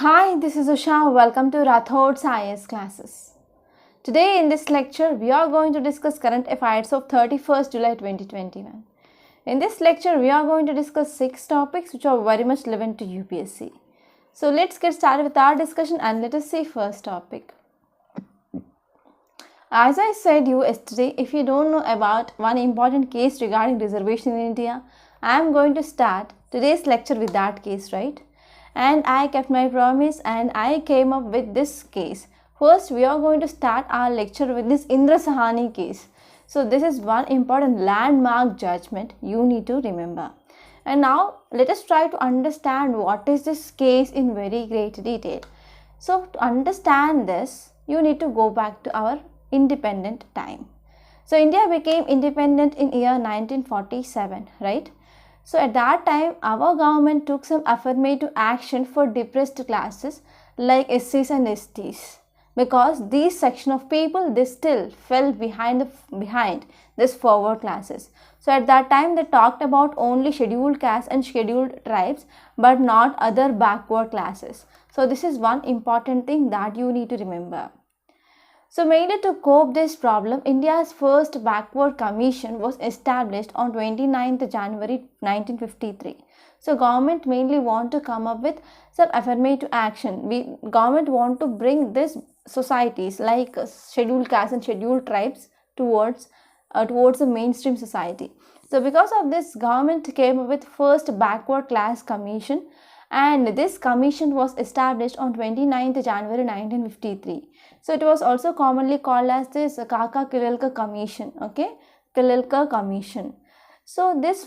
Hi, this is Usha. Welcome to Rathod's IAS classes. Today in this lecture, we are going to discuss current affairs of 31st July 2021. In this lecture, we are going to discuss 6 topics which are very much relevant to UPSC. So let's get started with our discussion and let us see first topic. As I said you yesterday, if you don't know about one important case regarding reservation in India, I am going to start today's lecture with that case, right? And I kept my promise and I came up with this case. First, we are going to start our lecture with this Indra Sahani case. So this is one important landmark judgment you need to remember. And now let us try to understand what is this case in very great detail. So to understand this, you need to go back to our independent time. So India became independent in year 1947, right? So at that time, our government took some affirmative action for depressed classes like SCs and STs, because these section of people, they still fell behind this forward classes. So at that time, they talked about only scheduled castes and scheduled tribes, but not other backward classes. So this is one important thing that you need to remember. So mainly to cope this problem, India's first backward commission was established on 29th January 1953. So government mainly want to come up with some affirmative action. Government want to bring these societies like scheduled castes and scheduled tribes towards the mainstream society. So because of this, government came up with first backward class commission, and this commission was established on 29th January 1953. So it was also commonly called as this Kaka Kililka Commission, okay, Kililka Commission. So this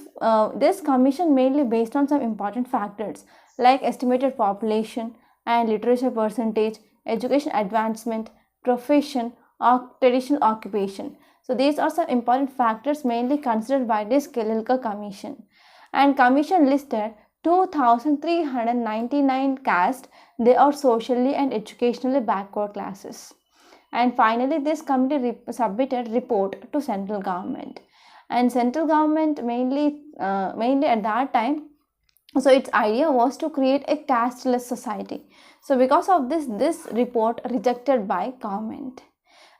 commission mainly based on some important factors like estimated population and literature percentage, education advancement, profession or traditional occupation. So these are some important factors mainly considered by this Kililka Commission. And commission listed 2,399 castes. They are socially and educationally backward classes. And finally, this committee submitted report to central government. And central government mainly at that time, so its idea was to create a casteless society. So because of this report rejected by government.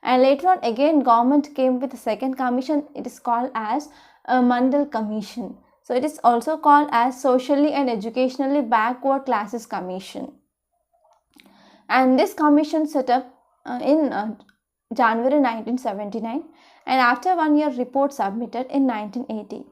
And later on again, government came with a second commission. It is called as a Mandal Commission. So it is also called as Socially and Educationally Backward Classes Commission. And this commission set up in January 1979, and after 1 year report submitted in 1980.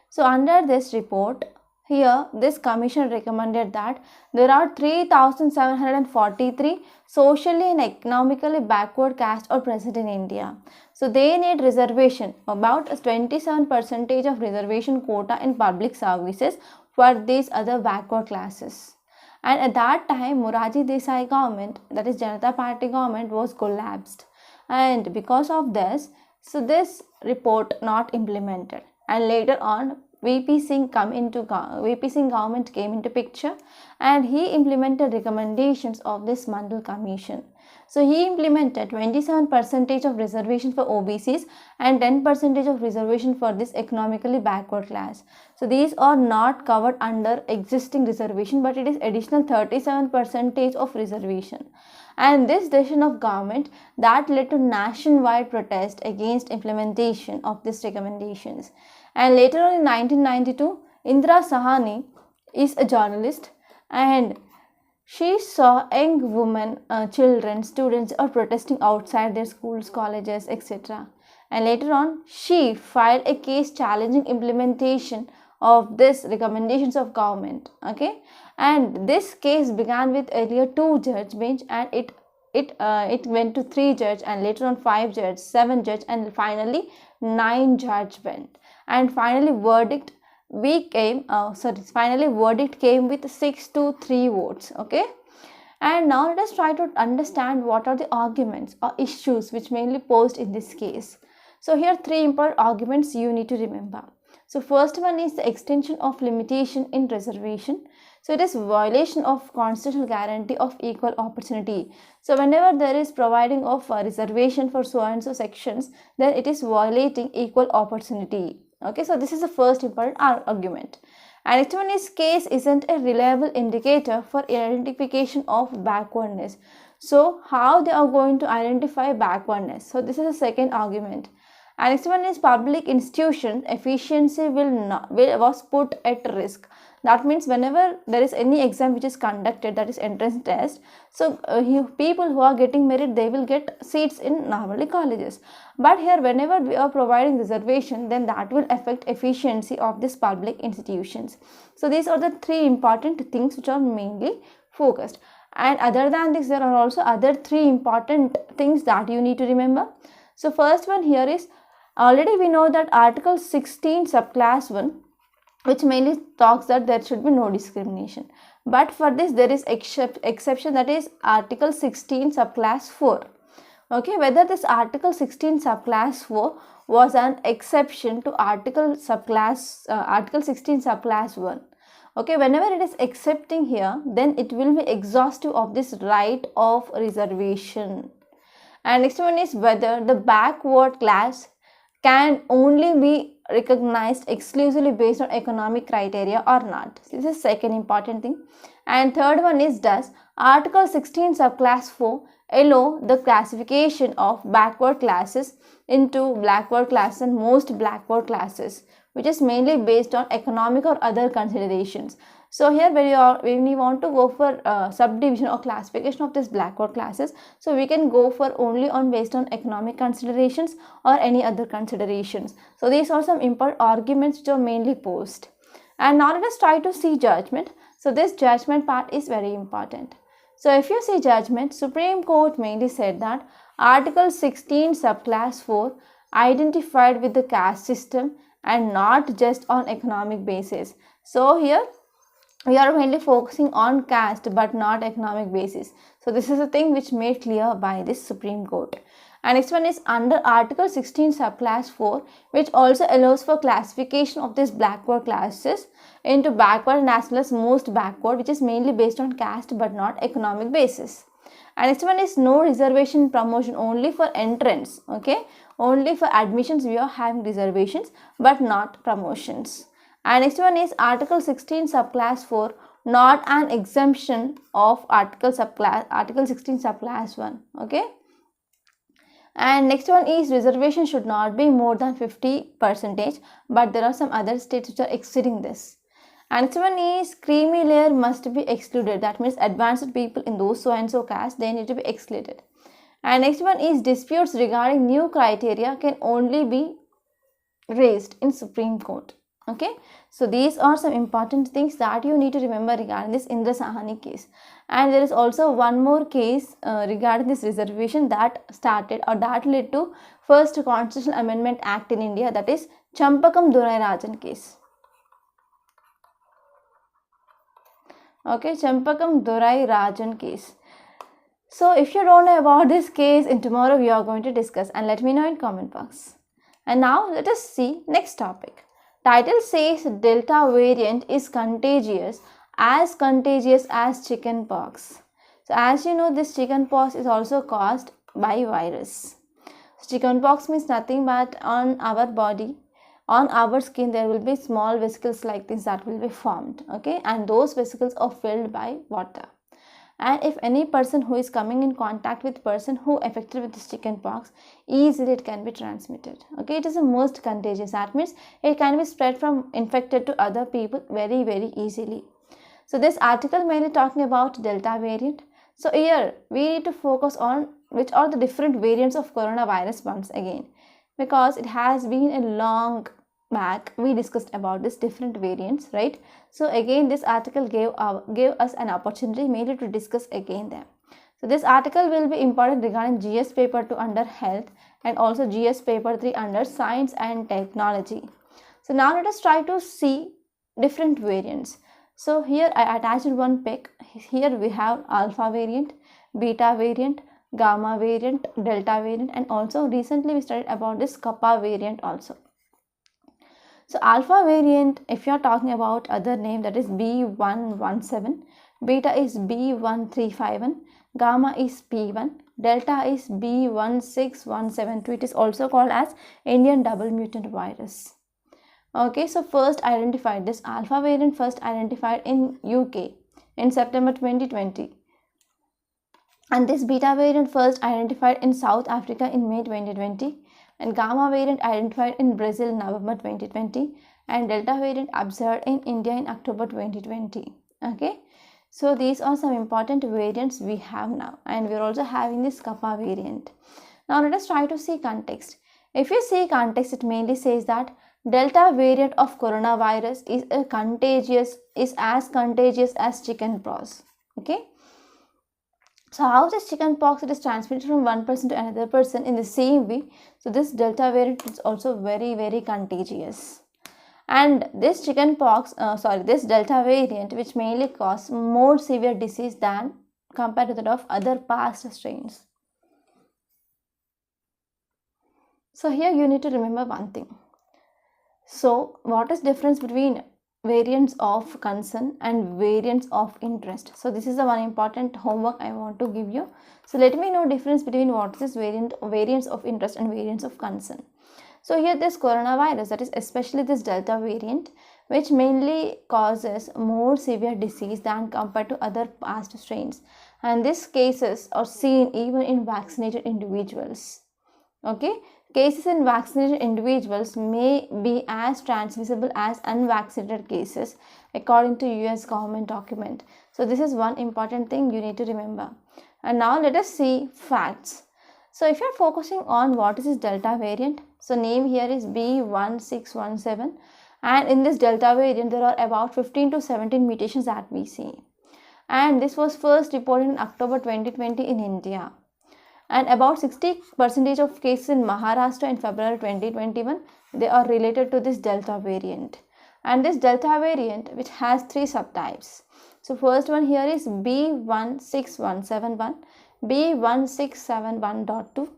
So under this report, here this commission recommended that there are 3,743 socially and economically backward castes are present in India. So they need reservation, about 27% of reservation quota in public services for these other backward classes. And at that time, Morarji Desai government, that is Janata Party government, was collapsed. And because of this, so this report not implemented. And later on, VP Singh government came into picture, and he implemented recommendations of this Mandal Commission. So he implemented 27% of reservation for OBCs and 10% of reservation for this economically backward class. So these are not covered under existing reservation, but it is additional 37% of reservation. And this decision of government that led to nationwide protest against implementation of these recommendations. And later on in 1992, Indra Sahani is a journalist, and she saw young women, children, students are protesting outside their schools, colleges, etc. And later on, she filed a case challenging implementation of this recommendations of government. Okay, and this case began with earlier 2 judge bench, and it went to 3 judge, and later on 5 judge, 7 judge, and finally 9 judge bench. And finally verdict came with 6-3 votes. Okay, and now let us try to understand what are the arguments or issues which mainly posed in this case. So here 3 important arguments you need to remember. So first one is the extension of limitation in reservation. So it is violation of constitutional guarantee of equal opportunity. So whenever there is providing of a reservation for so and so sections, then it is violating equal opportunity. Okay, so this is the first important argument. And next one is case isn't a reliable indicator for identification of backwardness. So how they are going to identify backwardness? So this is the second argument. And next one is public institution efficiency was put at risk. That means whenever there is any exam which is conducted, that is entrance test, so people who are getting merit, they will get seats in normally colleges. But here whenever we are providing reservation, then that will affect efficiency of these public institutions. So these are the three important things which are mainly focused. And other than this, there are also other three important things that you need to remember. So first one here is, already we know that Article 16 subclass 1, which mainly talks that there should be no discrimination. But for this there is exception, that is Article 16 subclass 4. Okay, whether this Article 16 subclass 4 was an exception to Article 16 subclass 1. Okay, whenever it is accepting here, then it will be exhaustive of this right of reservation. And next one is whether the backward class can only be recognized exclusively based on economic criteria or not. This is second important thing. And third one is, does Article 16 subclass 4 allow the classification of backward classes into backward classes and most backward classes, which is mainly based on economic or other considerations. So here when you want to go for subdivision or classification of these backward classes, so we can go for only on based on economic considerations or any other considerations. So these are some important arguments which are mainly posed. And now let us try to see judgment. So this judgment part is very important. So if you see judgment, Supreme Court mainly said that Article 16 subclass 4 identified with the caste system and not just on economic basis. So here we are mainly focusing on caste but not economic basis. So this is a thing which made clear by this Supreme Court. And next one is under Article 16 subclass 4, which also allows for classification of these backward classes into backward and as well as most backward, which is mainly based on caste but not economic basis. And next one is no reservation promotion, only for entrance. Okay, only for admissions we are having reservations but not promotions. And next one is Article 16 subclass 4, not an exemption of Article 16 subclass 1. Okay. And next one is reservation should not be more than 50%, but there are some other states which are exceeding this. And next one is creamy layer must be excluded. That means advanced people in those so and so caste, they need to be excluded. And next one is disputes regarding new criteria can only be raised in Supreme Court. Okay, so these are some important things that you need to remember regarding this Indra Sahani case. And there is also one more case regarding this reservation that started or that led to first Constitutional Amendment Act in India, that is Champakam Durai Rajan case. Okay, Champakam Durai Rajan case. So if you don't know about this case, in tomorrow we are going to discuss, and let me know in comment box. And now let us see next topic. Title says Delta variant is contagious as chicken pox. So as you know, this chicken pox is also caused by virus. So chicken pox means nothing but on our body, on our skin, there will be small vesicles like this that will be formed. Okay, and those vesicles are filled by water. And if any person who is coming in contact with person who affected with this chicken pox, easily it can be transmitted. Okay, it is the most contagious. That means it can be spread from infected to other people very, very easily. So this article mainly talking about Delta variant. So here we need to focus on which are the different variants of coronavirus once again, because it has been a long back we discussed about this different variants, right? So again this article gave us an opportunity mainly to discuss again them. So this article will be important regarding GS paper 2 under health and also GS paper 3 under science and technology. So now let us try to see different variants. So here I attached one pic. Here we have alpha variant, beta variant, gamma variant, delta variant, and also recently we studied about this kappa variant also. So alpha variant, if you are talking about other name, that is B117, beta is B1351, gamma is P1, delta is B16172. It is also called as Indian double mutant virus. Okay, so first identified, this alpha variant first identified in UK in September 2020. And this beta variant first identified in South Africa in May 2020, and gamma variant identified in Brazil in November 2020, and delta variant observed in India in October 2020. Okay, so these are some important variants we have now, and we are also having this Kappa variant. Now let us try to see context. If you see context, it mainly says that delta variant of coronavirus is as contagious as chickenpox. Okay. So how this chickenpox, it is transmitted from one person to another person in the same way. So this delta variant is also very contagious. And this this delta variant, which mainly causes more severe disease than compared to that of other past strains. So here you need to remember one thing. So what is difference between variants of concern and variants of interest? So this is the one important homework I want to give you. So let me know difference between what is variants of interest and variants of concern. So here this coronavirus, that is especially this delta variant, which mainly causes more severe disease than compared to other past strains, and these cases are seen even in vaccinated individuals. Okay, cases in vaccinated individuals may be as transmissible as unvaccinated cases according to US government document. So this is one important thing you need to remember. And now let us see facts. So if you are focusing on what is this delta variant, so name here is B1617, and in this delta variant there are about 15 to 17 mutations that we see, and this was first reported in October 2020 in India. And about 60% of cases in Maharashtra in February 2021, they are related to this delta variant. And this delta variant, which has three subtypes. So first one here is B16171, B1671.2,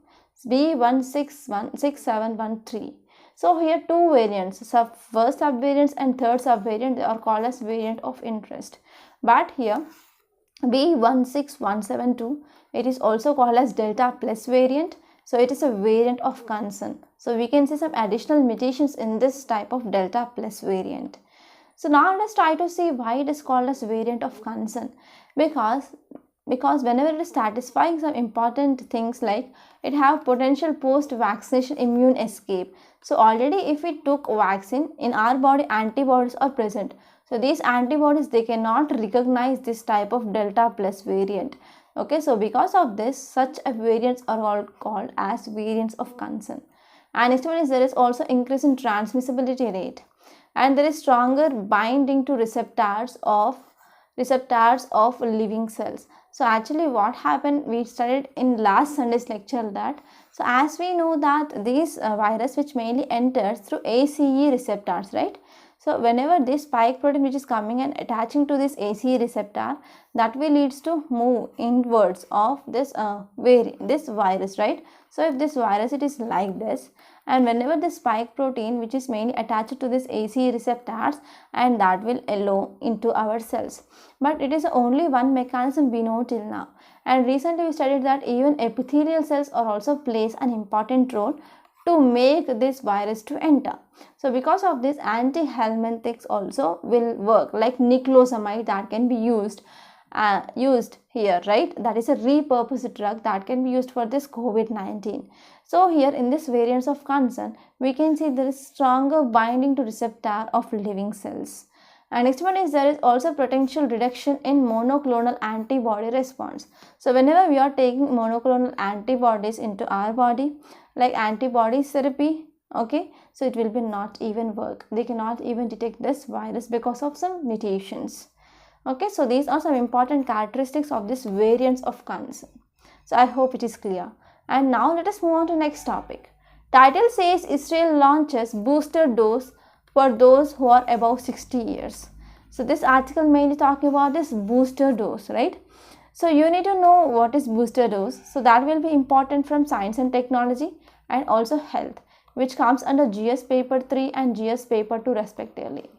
B161713. So here two variants, first subvariants and third subvariant, they are called as variant of interest. But here B16172, it is also called as delta plus variant. So it is a variant of concern. So we can see some additional mutations in this type of delta plus variant. So now let's try to see why it is called as variant of concern. Because whenever it is satisfying some important things, like it have potential post-vaccination immune escape. So already if we took vaccine, in our body antibodies are present. So these antibodies, they cannot recognize this type of delta plus variant. Okay, so because of this, such variants are all called as variants of concern. And next one is there is also increase in transmissibility rate, and there is stronger binding to receptors of living cells. So actually what happened, we studied in last Sunday's lecture that, so as we know that this virus which mainly enters through ACE receptors, right? So whenever this spike protein which is coming and attaching to this ACE receptor, that will leads to move inwards of this virus, right? So if this virus, it is like this, and whenever the spike protein which is mainly attached to this ACE receptors, and that will allow into our cells. But it is only one mechanism we know till now, and recently we studied that even epithelial cells are also plays an important role to make this virus to enter. So because of this, anti-helminthics also will work, like niclosamide that can be used here, right? That is a repurposed drug that can be used for this COVID-19. So here in this variants of concern, we can see there is stronger binding to receptor of living cells. And next one is there is also potential reduction in monoclonal antibody response. So whenever we are taking monoclonal antibodies into our body, like antibody therapy, okay, so it will be not even work. They cannot even detect this virus because of some mutations. Okay, so these are some important characteristics of this variants of concern. So I hope it is clear. And now let us move on to next topic. Title says Israel launches booster dose for those who are above 60 years. So this article mainly talking about this booster dose, right? So you need to know what is booster dose. So that will be important from science and technology and also health, which comes under GS paper 3 and GS paper 2 respectively.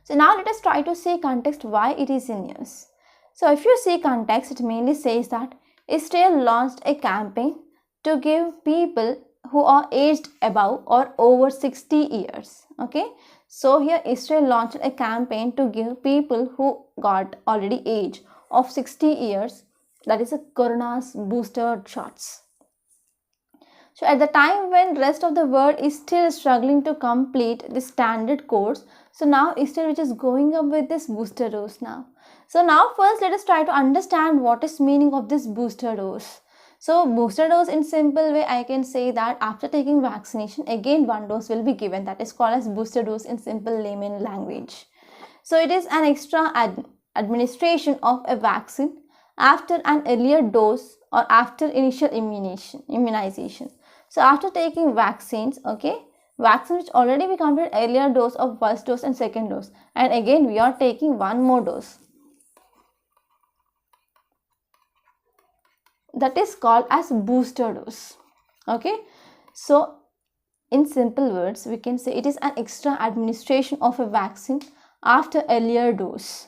So now let us try to see context why it is in news. So if you see context, it mainly says that Israel launched a campaign to give people who are aged above or over 60 years. Okay, so here Israel launched a campaign to give people who got already age of 60 years, that is a corona's booster shots. So at the time when rest of the world is still struggling to complete the standard course, so now Israel which is going up with this booster dose now. So now first let us try to understand what is meaning of this booster dose. So booster dose, in simple way I can say that after taking vaccination again one dose will be given, that is called as booster dose in simple layman language. So it is an extra administration of a vaccine after an earlier dose or after initial immunization. So after taking vaccines, okay, vaccine which already we completed earlier dose of first dose and second dose, and again we are taking one more dose. That is called as booster dose. Okay, so in simple words we can say it is an extra administration of a vaccine after earlier dose.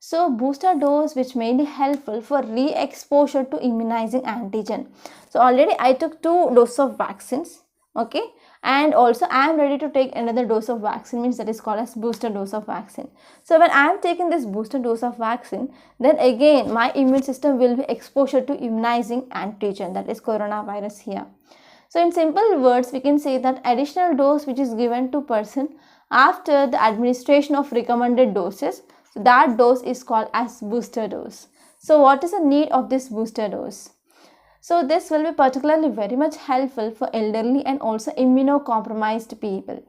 So booster dose which may be helpful for re-exposure to immunizing antigen. So already I took 2 doses of vaccines, okay, and also I am ready to take another dose of vaccine, means that is called as booster dose of vaccine. So when I am taking this booster dose of vaccine, then again my immune system will be exposure to immunizing antigen, that is coronavirus here. So in simple words we can say that additional dose which is given to person after the administration of recommended doses, so that dose is called as booster dose. So what is the need of this booster dose? So this will be particularly very much helpful for elderly and also immunocompromised people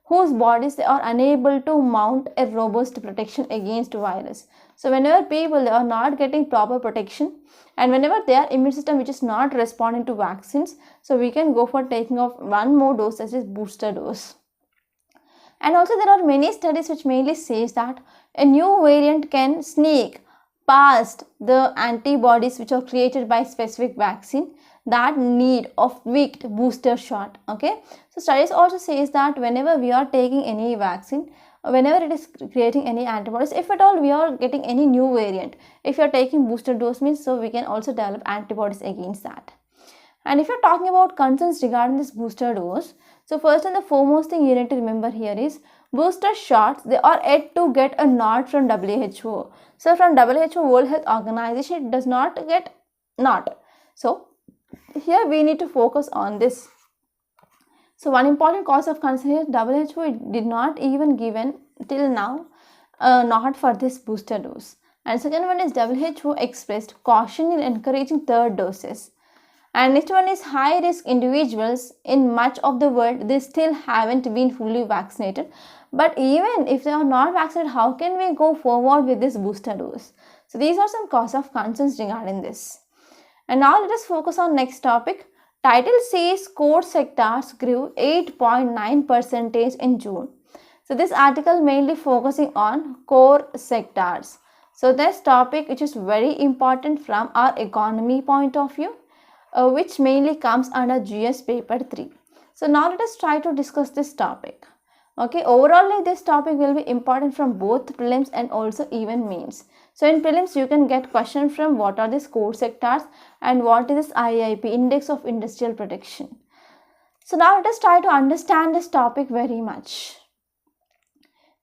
whose bodies they are unable to mount a robust protection against virus. So whenever people they are not getting proper protection and whenever their immune system which is not responding to vaccines, so we can go for taking of one more dose, that is booster dose. And also there are many studies which mainly says that a new variant can sneak past the antibodies which are created by specific vaccine that need of weak booster shot. Okay, so studies also says that whenever we are taking any vaccine, whenever it is creating any antibodies, if at all we are getting any new variant, if you are taking booster dose means, so we can also develop antibodies against that. And if you're talking about concerns regarding this booster dose, so first and the foremost thing you need to remember here is booster shots, they are yet to get a nod from WHO. So from WHO, World Health Organization, it does not get nod. So here we need to focus on this. So one important cause of concern is WHO did not even given till now a nod for this booster dose. And second one is WHO expressed caution in encouraging third doses. And next one is high risk individuals in much of the world, they still haven't been fully vaccinated. But even if they are not vaccinated, how can we go forward with this booster dose? So these are some cause of concerns regarding this. And now let us focus on next topic. Title says core sectors grew 8.9% in June. So this article mainly focusing on core sectors. So this topic which is very important from our economy point of view, which mainly comes under GS paper 3. So now let us try to discuss this topic. Okay, overall this topic will be important from both prelims and also even mains. So in prelims you can get question from what are these core sectors and what is this IIP, Index of Industrial Protection. So now let us try to understand this topic very much.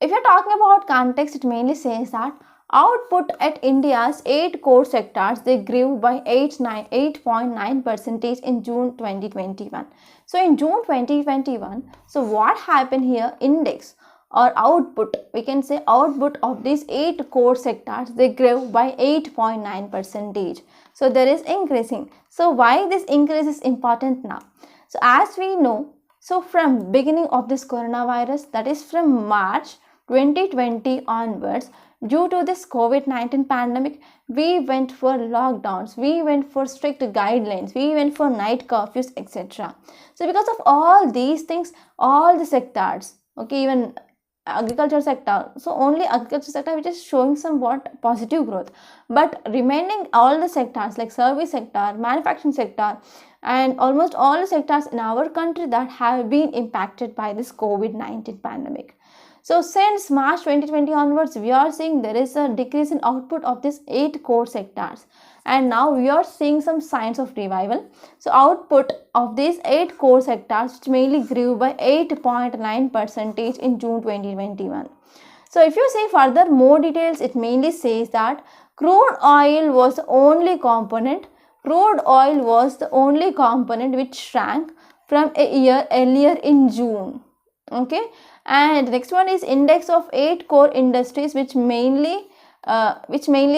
If you're talking about context, it mainly says that output at India's 8 core sectors, they grew by 8.9% in June 2021. So in June 2021, so what happened here, index or output, we can say output of these 8 core sectors, they grew by 8.9%. So there is increasing. So why this increase is important now? So as we know, so from beginning of this coronavirus, that is from March 2020 onwards, due to this COVID-19 pandemic, we went for lockdowns, we went for strict guidelines, we went for night curfews, etc. So because of all these things, all the sectors, okay, even agriculture sector, so only agriculture sector which is showing somewhat positive growth, but remaining all the sectors like service sector, manufacturing sector, and almost all the sectors in our country that have been impacted by this COVID-19 pandemic. So since March 2020 onwards, we are seeing there is a decrease in output of these 8 core sectors, and now we are seeing some signs of revival. So output of these 8 core sectors, which mainly grew by 8.9% in June 2021. So if you see further more details, it mainly says that crude oil was the only component. Crude oil was the only component which shrank from a year earlier in June. Okay, and the next one is index of 8 core industries, which mainly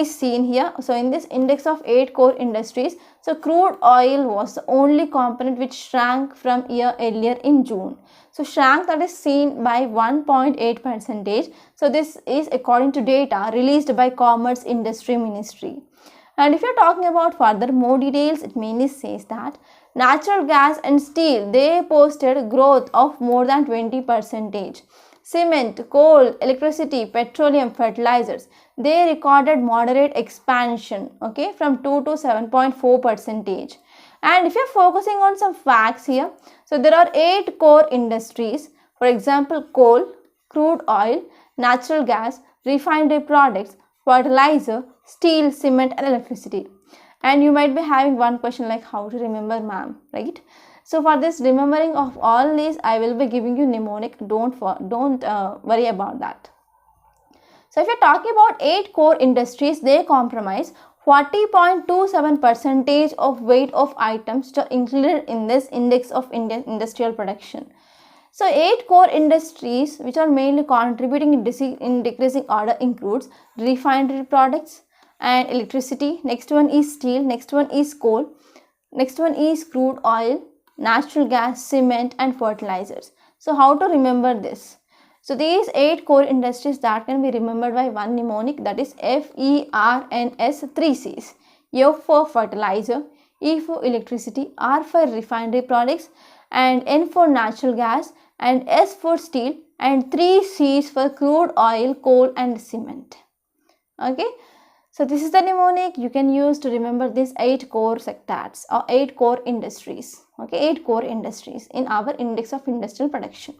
seen here. So in this index of 8 core industries, so crude oil was the only component which shrank from year earlier in June. So shrank, that is seen by 1.8%. So this is according to data released by Commerce Industry Ministry. And if you're talking about further more details, it mainly says that natural gas and steel, they posted growth of more than 20%. Cement, coal, electricity, petroleum, fertilizers, they recorded moderate expansion, okay, from 2 to 7.4%. And if you're focusing on some facts here, so there are 8 core industries. For example, coal, crude oil, natural gas, refined products, fertilizer, steel, cement and electricity. And you might be having one question like, how to remember, ma'am, right? So for this remembering of all these, I will be giving you mnemonic. Don't worry about that. So if you're talking about 8 core industries, they comprise 40.27% of weight of items which are included in this index of Indian industrial production. So 8 core industries which are mainly contributing in decreasing order includes refined products and electricity. Next one is steel. Next one is coal. Next one is crude oil, natural gas, cement and fertilizers. So how to remember this? So these 8 core industries that can be remembered by one mnemonic, that is FERNS 3 C's. F for fertilizer, E for electricity, R for refinery products and N for natural gas and S for steel and 3 C's for crude oil, coal and cement. Okay. So this is the mnemonic you can use to remember these 8 core sectors or 8 core industries. Okay, 8 core industries in our index of industrial production.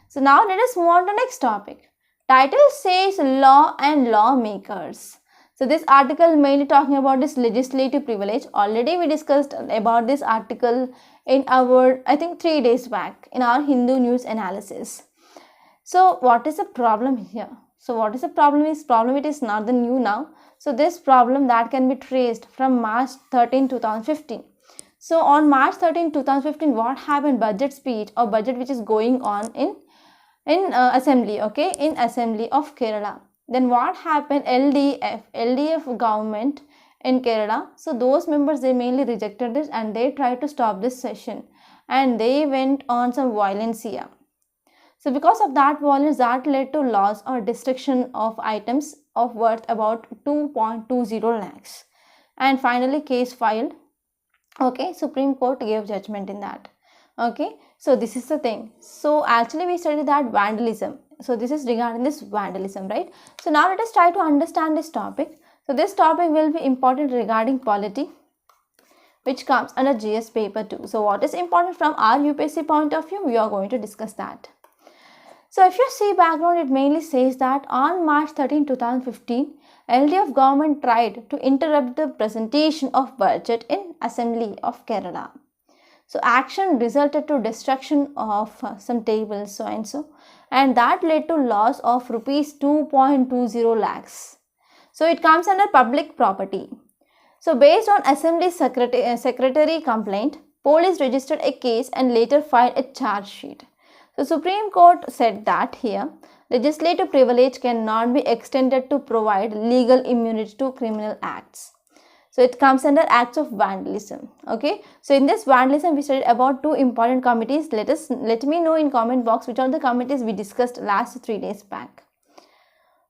So now let us move on to next topic. Title says law and lawmakers. So this article mainly talking about this legislative privilege. Already we discussed about this article in our, I think 3 days back in our Hindu news analysis. So what is the problem here? So what is the problem is it is not the new now. So this problem that can be traced from March 13, 2015. So on March 13, 2015, what happened? Budget speech or budget which is going on in assembly, okay, in assembly of Kerala. Then what happened? LDF government in Kerala. So those members, they mainly rejected this and they tried to stop this session and they went on some violence here. So because of that violence, that led to loss or destruction of items of worth about 2.20 lakhs. And finally case filed. Okay, Supreme Court gave judgment in that. Okay, so this is the thing. So actually we studied that vandalism. So this is regarding this vandalism, right? So now let us try to understand this topic. So this topic will be important regarding polity, which comes under GS paper 2. So what is important from our UPSC point of view? We are going to discuss that. So if you see background, it mainly says that on March 13, 2015, LDF government tried to interrupt the presentation of budget in Assembly of Kerala. So action resulted to destruction of some tables so and that led to loss of rupees 2.20 lakhs. So it comes under public property. So based on Assembly secretary complaint, police registered a case and later filed a charge sheet. So Supreme Court said that here legislative privilege cannot be extended to provide legal immunity to criminal acts. So it comes under acts of vandalism. Okay. So in this vandalism, we studied about 2 important committees. Let me know in comment box which are the committees we discussed last 3 days back.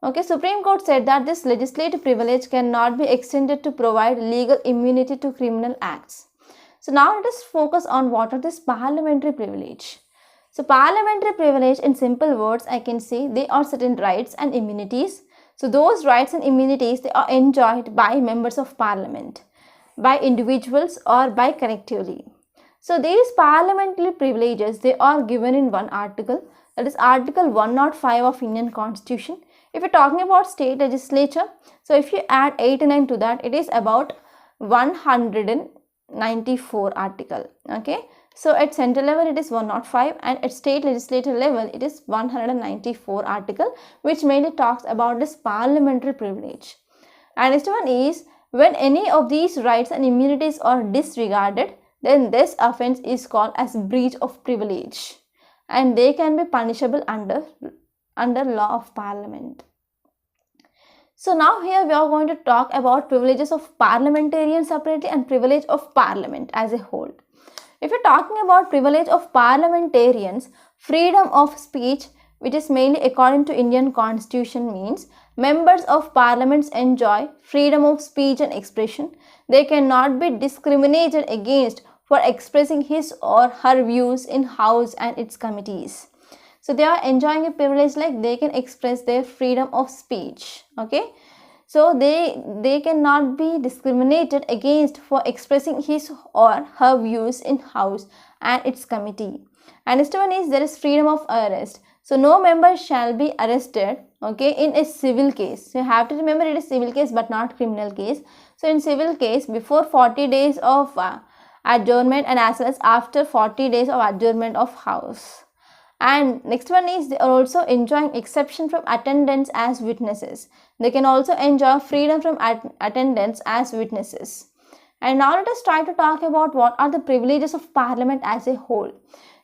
Okay. Supreme Court said that this legislative privilege cannot be extended to provide legal immunity to criminal acts. So now let us focus on what are this parliamentary privilege. So parliamentary privilege, in simple words, I can say they are certain rights and immunities. So those rights and immunities, they are enjoyed by members of parliament, by individuals or by collectively. So these parliamentary privileges, they are given in one article, that is Article 105 of Indian Constitution. If you're talking about state legislature, so if you add 89 to that, it is about 194 article. Okay, so at central level it is 105 and at state legislature level it is 194 article, which mainly talks about this parliamentary privilege. And next one is, when any of these rights and immunities are disregarded, then this offense is called as breach of privilege, and they can be punishable under law of parliament. So now here we are going to talk about privileges of parliamentarians separately and privilege of parliament as a whole. If you're talking about privilege of parliamentarians, freedom of speech, which is mainly according to Indian Constitution, means members of parliaments enjoy freedom of speech and expression. They cannot be discriminated against for expressing his or her views in House and its committees. So they are enjoying a privilege like they can express their freedom of speech. Okay, so they cannot be discriminated against for expressing his or her views in House and its committee. And next one is, there is freedom of arrest. So no member shall be arrested, okay, in a civil case. So you have to remember it is civil case but not criminal case. So in civil case, before 40 days of adjournment and as well as after 40 days of adjournment of House. And next one is, they are also enjoying exception from attendance as witnesses. They can also enjoy freedom from attendance as witnesses. And now let us try to talk about what are the privileges of parliament as a whole.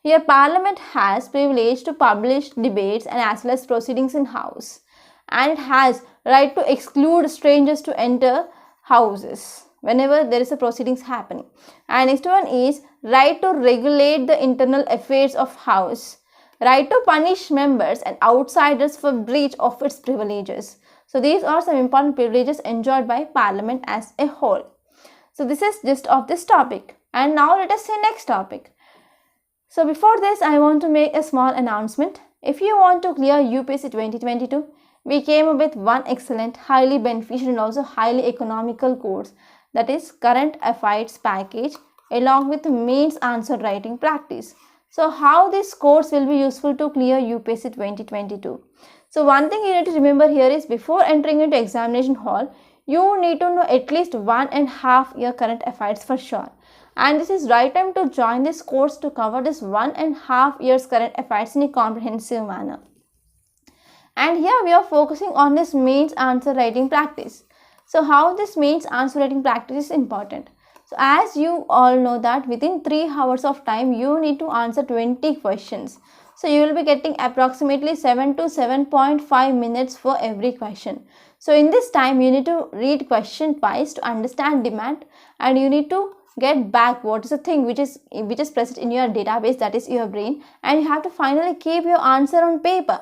Here parliament has privilege to publish debates and as well as proceedings in House. And it has right to exclude strangers to enter houses whenever there is a proceedings happening. And next one is right to regulate the internal affairs of House. Right to punish members and outsiders for breach of its privileges. So these are some important privileges enjoyed by Parliament as a whole. So this is just of this topic. And now let us say next topic. So before this, I want to make a small announcement. If you want to clear UPSC 2022, we came up with one excellent, highly beneficial and also highly economical course, that is Current Affairs package along with mains answer writing practice. So how this course will be useful to clear UPSC 2022? So one thing you need to remember here is, before entering into examination hall, you need to know at least 1.5 year current affairs for sure. And this is right time to join this course to cover this 1.5 years current affairs in a comprehensive manner. And here we are focusing on this mains answer writing practice. So how this mains answer writing practice is important. So as you all know that within 3 hours of time you need to answer 20 questions. So you will be getting approximately 7 to 7.5 minutes for every question. So in this time you need to read question twice to understand demand, and you need to get back what is the thing which is present in your database, that is your brain, and you have to finally keep your answer on paper.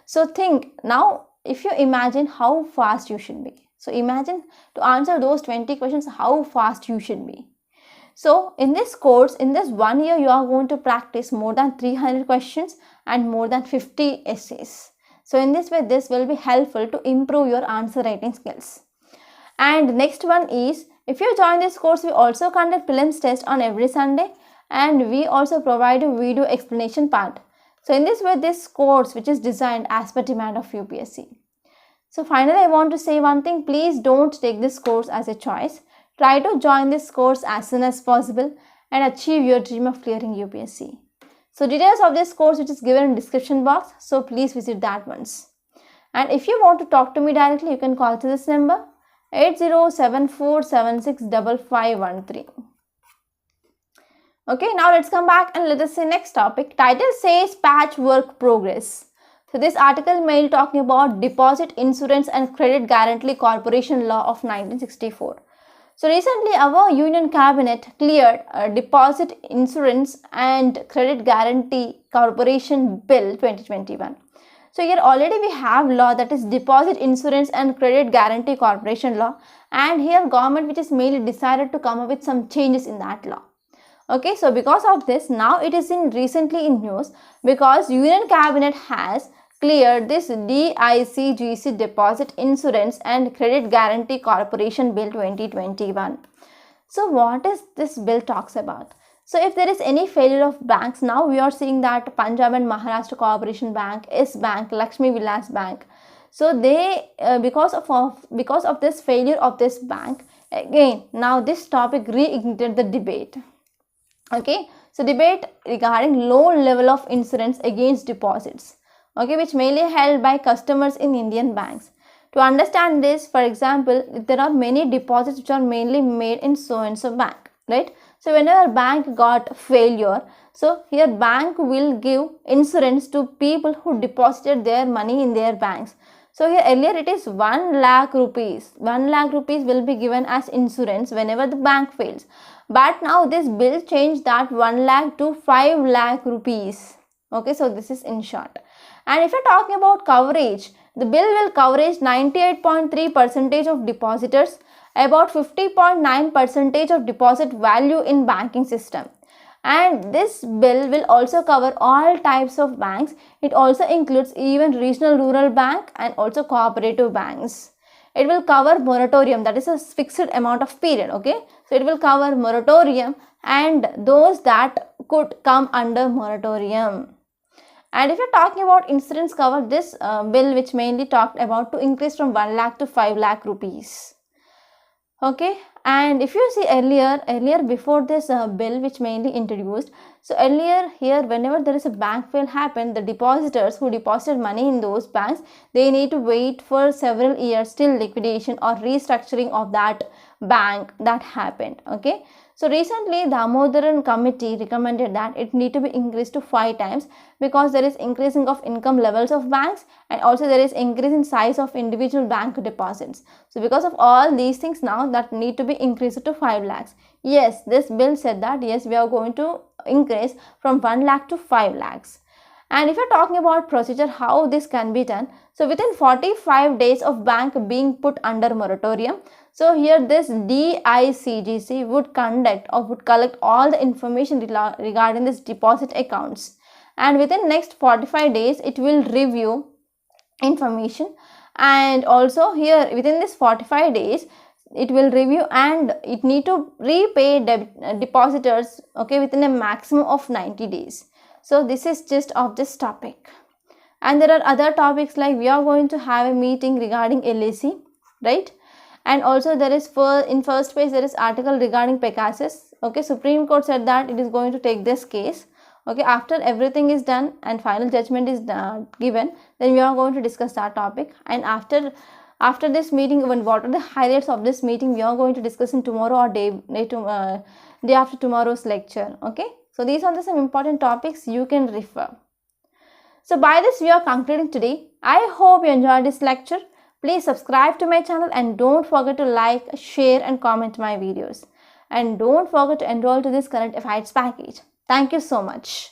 So think now, if you imagine how fast you should be. So imagine to answer those 20 questions how fast you should be. So in this course, in this 1 year, you are going to practice more than 300 questions and more than 50 essays. So in this way, this will be helpful to improve your answer writing skills. And next one is, if you join this course, we also conduct prelims test on every Sunday, and we also provide a video explanation part. So in this way, this course which is designed as per demand of UPSC. So finally, I want to say one thing. Please don't take this course as a choice. Try to join this course as soon as possible and achieve your dream of clearing UPSC. So details of this course which is given in description box. So please visit that once. And if you want to talk to me directly, you can call to this number 8074765513. Okay, now let's come back and let us see next topic. Title says patchwork progress. So this article mainly talking about Deposit Insurance and Credit Guarantee Corporation Law of 1964. So recently our Union Cabinet cleared Deposit Insurance and Credit Guarantee Corporation Bill 2021. So here already we have law, that is Deposit Insurance and Credit Guarantee Corporation Law, and here government which is mainly decided to come up with some changes in that law. Okay, so because of this, now it is recently in news because Union Cabinet has cleared this DICGC Deposit Insurance and Credit Guarantee Corporation Bill 2021. So what is this bill talks about? So if there is any failure of banks, now we are seeing that Punjab and Maharashtra Corporation Bank, Yes Bank, Lakshmi Vilas Bank, so they because of this failure of this bank, again now this topic reignited the debate. Okay, so debate regarding low level of insurance against deposits, okay, which mainly held by customers in Indian banks. To understand this, for example, there are many deposits which are mainly made in so and so bank, right? So whenever bank got failure, so here bank will give insurance to people who deposited their money in their banks. So here earlier it is 1 lakh rupees. 1 lakh rupees will be given as insurance whenever the bank fails. But now this bill changed that 1 lakh to 5 lakh rupees. Okay, so this is in short. And if you're talking about coverage, the bill will coverage 98.3% of depositors, about 50.9% of deposit value in banking system. And this bill will also cover all types of banks. It also includes even regional rural bank and also cooperative banks. It will cover moratorium, that is a fixed amount of period, okay. So it will cover moratorium and those that could come under moratorium. And if you're talking about insurance cover, this bill which mainly talked about to increase from 1 lakh to 5 lakh rupees. Okay, and if you see earlier before this bill which mainly introduced, so earlier here whenever there is a bank fail happen, the depositors who deposited money in those banks, they need to wait for several years till liquidation or restructuring of that bank that happened. Okay, so recently the Damodaran committee recommended that it need to be increased to 5 times because there is increasing of income levels of banks and also there is increase in size of individual bank deposits. So because of all these things now that need to be increased to 5 lakhs. Yes, this bill said that yes, we are going to increase from 1 lakh to 5 lakhs. And if you're talking about procedure, how this can be done, so within 45 days of bank being put under moratorium, so here this DICGC would conduct or would collect all the information regarding this deposit accounts, and within next 45 days it will review information, and also here within this 45 days it will review and it need to repay depositors, okay, within a maximum of 90 days. So this is gist of this topic. And there are other topics like we are going to have a meeting regarding LAC, right? And also there is in first phase there is article regarding Pegasus. Okay, Supreme Court said that it is going to take this case. Okay, after everything is done and final judgment is given, then we are going to discuss that topic. And after this meeting, what are the highlights of this meeting, we are going to discuss in tomorrow or day after tomorrow's lecture. Okay, so these are some important topics you can refer. So by this we are concluding today. I hope you enjoyed this lecture. Please subscribe to my channel and don't forget to like, share and comment my videos. And don't forget to enroll to this current affairs package. Thank you so much.